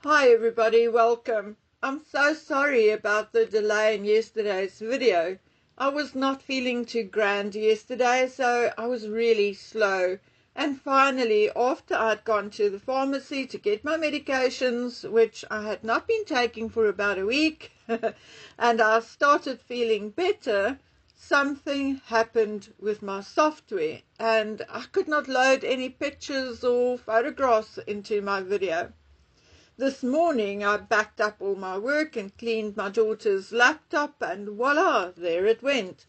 Hi everybody, welcome. I'm so sorry about the delay in yesterday's video. I was not feeling too grand yesterday, so I was really slow. And finally, after I'd gone to the pharmacy to get my medications, which I had not been taking for about a week, and I started feeling better, something happened with my software, and I could not load any pictures or photographs into my video. This morning I backed up all my work and cleaned my daughter's laptop, and voila, there it went.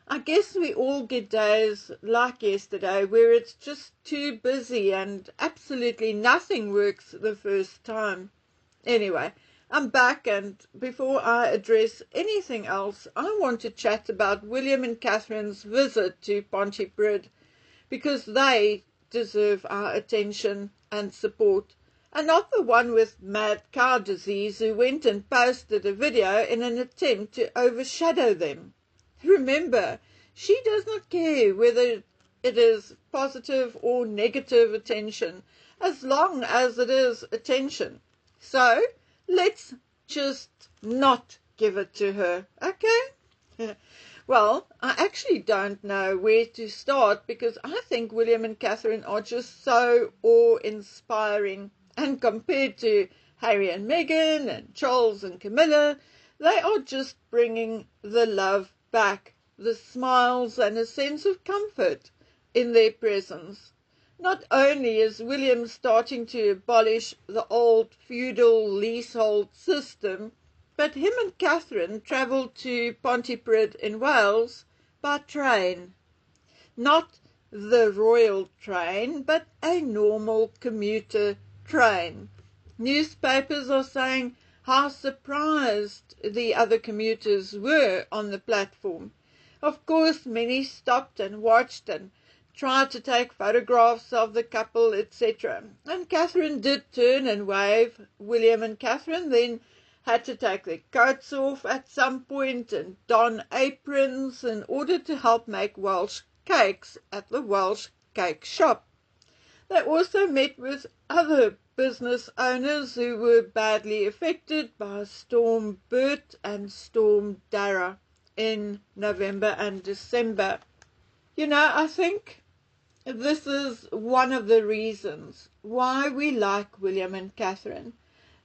I guess we all get days like yesterday where it's just too busy and absolutely nothing works the first time. Anyway, I'm back, and before I address anything else, I want to chat about William and Catherine's visit to Pontypridd, because they deserve our attention and support. And not the one with mad cow disease who went and posted a video in an attempt to overshadow them. Remember, she does not care whether it is positive or negative attention, as long as it is attention. So, let's just not give it to her, okay? Well, I actually don't know where to start, because I think William and Catherine are just so awe-inspiring. And compared to Harry and Meghan and Charles and Camilla, they are just bringing the love back, the smiles and a sense of comfort in their presence. Not only is William starting to abolish the old feudal leasehold system, but him and Catherine travelled to Pontypridd in Wales by train. Not the royal train, but a normal commuter train. Newspapers are saying how surprised the other commuters were on the platform. Of course, many stopped and watched and tried to take photographs of the couple, etc. And Catherine did turn and wave. William and Catherine then had to take their coats off at some point and don aprons in order to help make Welsh cakes at the Welsh cake shop. They also met with other business owners who were badly affected by Storm Bert and Storm Dara in November and December. You know, I think this is one of the reasons why we like William and Catherine.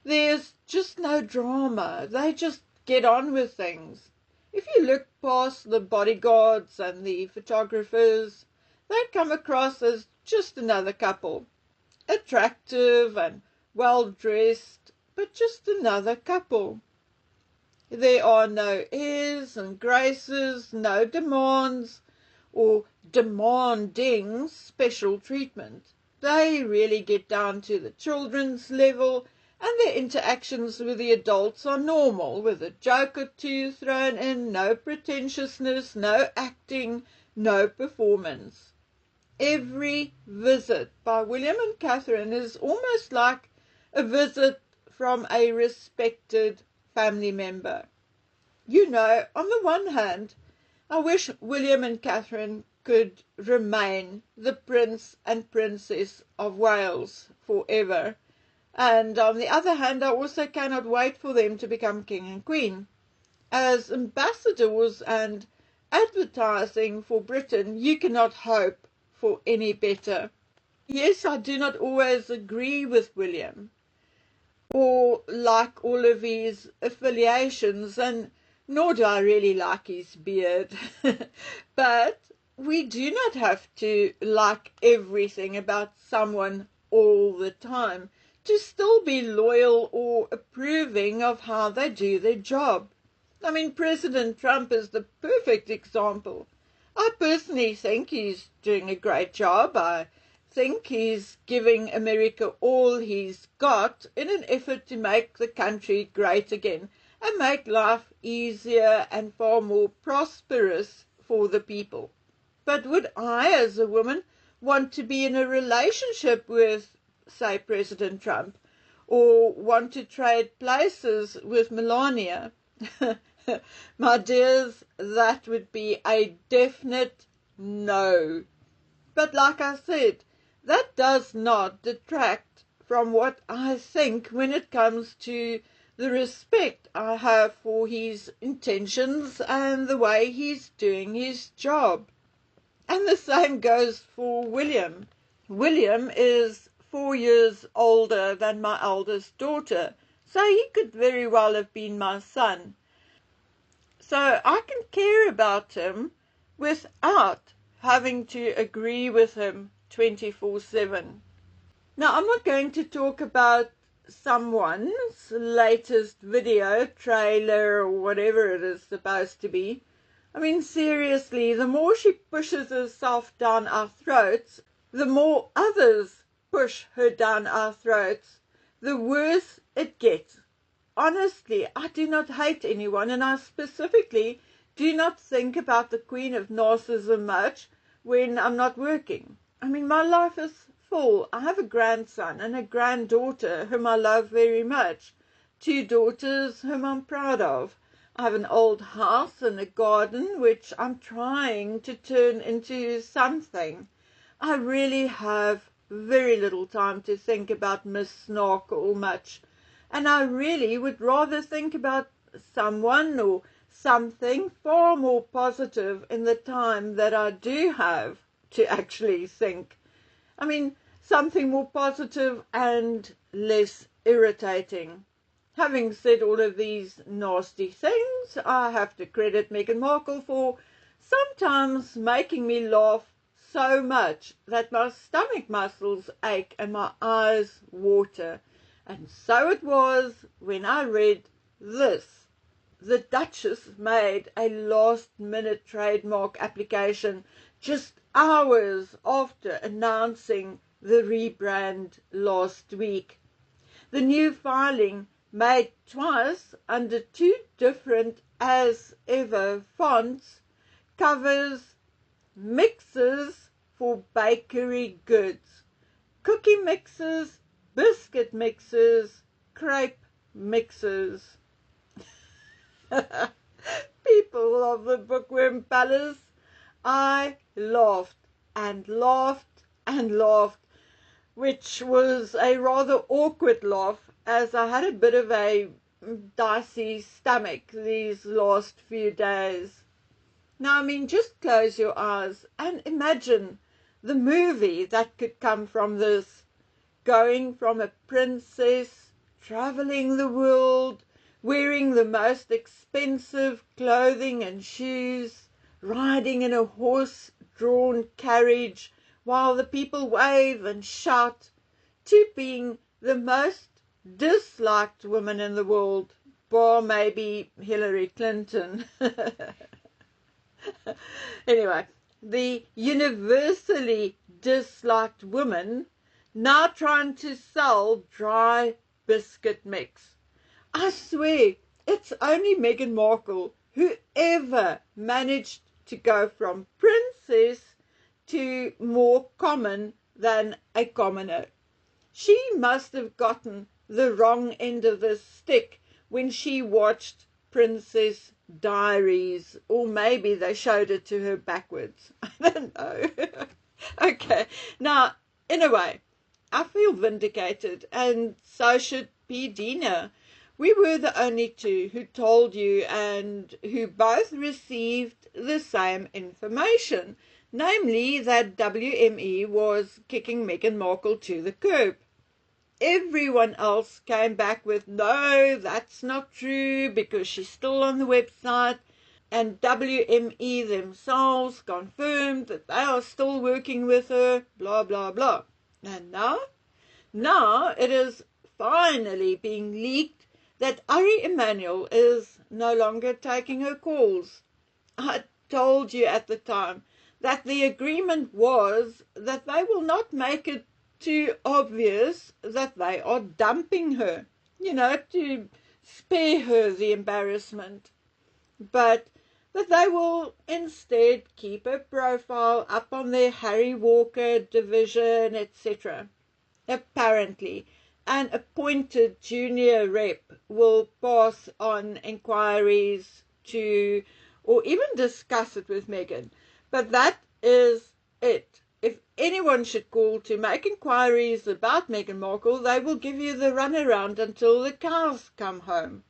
There's just no drama. They just get on with things. If you look past the bodyguards and the photographers, they come across as just another couple. Attractive and well-dressed, but just another couple. There are no airs and graces, no demands or demanding special treatment. They really get down to the children's level, and their interactions with the adults are normal, with a joke or two thrown in, no pretentiousness, no acting, no performance. Every visit by William and Catherine is almost like a visit from a respected family member. You know, on the one hand, I wish William and Catherine could remain the Prince and Princess of Wales forever. And on the other hand, I also cannot wait for them to become King and Queen. As ambassadors and advertising for Britain, you cannot hope for any better. Yes, I do not always agree with William or like all of his affiliations, and nor do I really like his beard. But we do not have to like everything about someone all the time to still be loyal or approving of how they do their job. I mean, President Trump is the perfect example. I personally think he's doing a great job. I think he's giving America all he's got in an effort to make the country great again and make life easier and far more prosperous for the people. But would I, as a woman, want to be in a relationship with, say, President Trump, or want to trade places with Melania? My dears, that would be a definite no. But like I said, that does not detract from what I think when it comes to the respect I have for his intentions and the way he's doing his job. And the same goes for William. William is 4 years older than my eldest daughter, so he could very well have been my son. So I can care about him without having to agree with him 24/7. Now, I'm not going to talk about someone's latest video, trailer, or whatever it is supposed to be. I mean, seriously, the more she pushes herself down our throats, the more others push her down our throats, the worse it gets. Honestly, I do not hate anyone, and I specifically do not think about the Queen of Narcissism much when I'm not working. I mean, my life is full. I have a grandson and a granddaughter whom I love very much, 2 daughters whom I'm proud of. I have an old house and a garden which I'm trying to turn into something. I really have very little time to think about Miss Snarkle much. And I really would rather think about someone or something far more positive in the time that I do have to actually think. I mean, something more positive and less irritating. Having said all of these nasty things, I have to credit Meghan Markle for sometimes making me laugh so much that my stomach muscles ache and my eyes water. And so it was when I read this. The Duchess made a last-minute trademark application just hours after announcing the rebrand last week. The new filing, made twice under 2 different as-ever fonts, covers mixes for bakery goods, cookie mixes, biscuit mixes, crepe mixes. People of the Bookworm Palace, I laughed and laughed and laughed, which was a rather awkward laugh as I had a bit of a dicey stomach these last few days. Now, I mean, just close your eyes and imagine the movie that could come from this. Going from a princess, traveling the world, wearing the most expensive clothing and shoes, riding in a horse-drawn carriage while the people wave and shout, to being the most disliked woman in the world, bar maybe Hillary Clinton. Anyway, the universally disliked woman now trying to sell dry biscuit mix. I swear, it's only Meghan Markle who ever managed to go from princess to more common than a commoner. She must have gotten the wrong end of the stick when she watched Princess Diaries, or maybe they showed it to her backwards. I don't know. Okay, now, anyway, I feel vindicated, and so should P. Dina. We were the only 2 who told you and who both received the same information, namely that WME was kicking Meghan Markle to the curb. Everyone else came back with, no, that's not true because she's still on the website, and WME themselves confirmed that they are still working with her, blah, blah, blah. And now it is finally being leaked that Ari Emanuel is no longer taking her calls. I told you at the time that the agreement was that they will not make it too obvious that they are dumping her, to spare her the embarrassment, but that they will instead keep her profile up on their Harry Walker division, etc. Apparently, an appointed junior rep will pass on inquiries to, or even discuss it with Meghan, but that is it. if anyone should call to make inquiries about Meghan Markle, they will give you the runaround until the cows come home.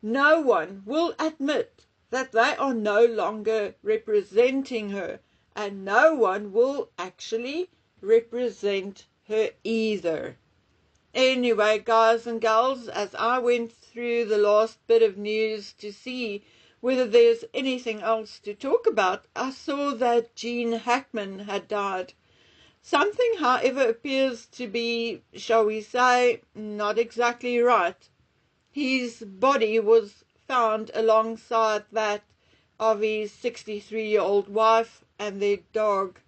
No one will admit that they are no longer representing her, and no one will actually represent her either. Anyway, guys and gals, as I went through the last bit of news to see whether there's anything else to talk about, I saw that Gene Hackman had died. Something, however, appears to be, shall we say, not exactly right. His body was found alongside that of his 63-year-old wife and their dog.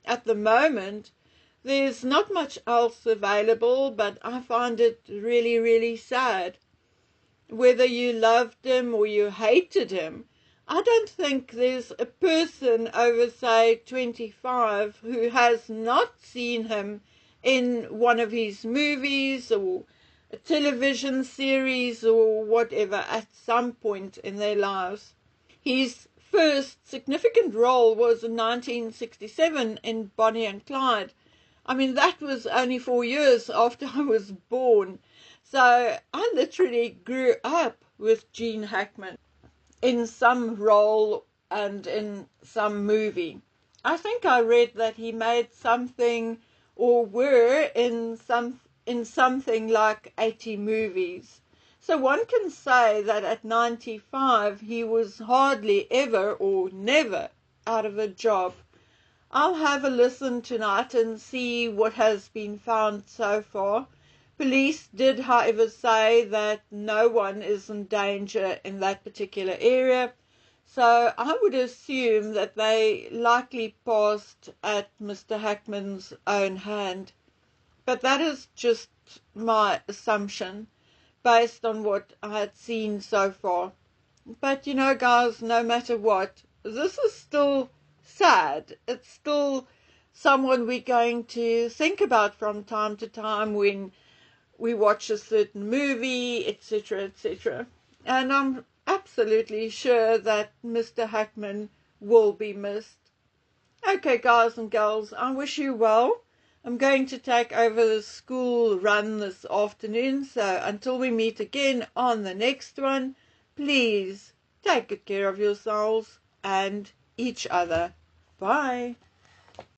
At the moment, there's not much else available, but I find it really, really sad. Whether you loved him or you hated him, I don't think there's a person over, say, 25 who has not seen him in one of his movies or a television series or whatever at some point in their lives. His first significant role was in 1967 in Bonnie and Clyde. I mean, that was only 4 years after I was born. So I literally grew up with Gene Hackman in some role and in some movie. I think I read that he made something or were in something like 80 movies. So one can say that at 95 he was hardly ever or never out of a job. I'll have a listen tonight and see what has been found so far. Police did, however, say that no one is in danger in that particular area, so I would assume that they likely passed at Mr. Hackman's own hand. But that is just my assumption based on what I had seen so far. But you know, guys, no matter what, this is still sad. It's still someone we're going to think about from time to time when we watch a certain movie, etc., etc. And I'm absolutely sure that Mr. Hackman will be missed. Okay, guys and girls, I wish you well. I'm going to take over the school run this afternoon, so until we meet again on the next one, please take good care of yourselves and each other. Bye.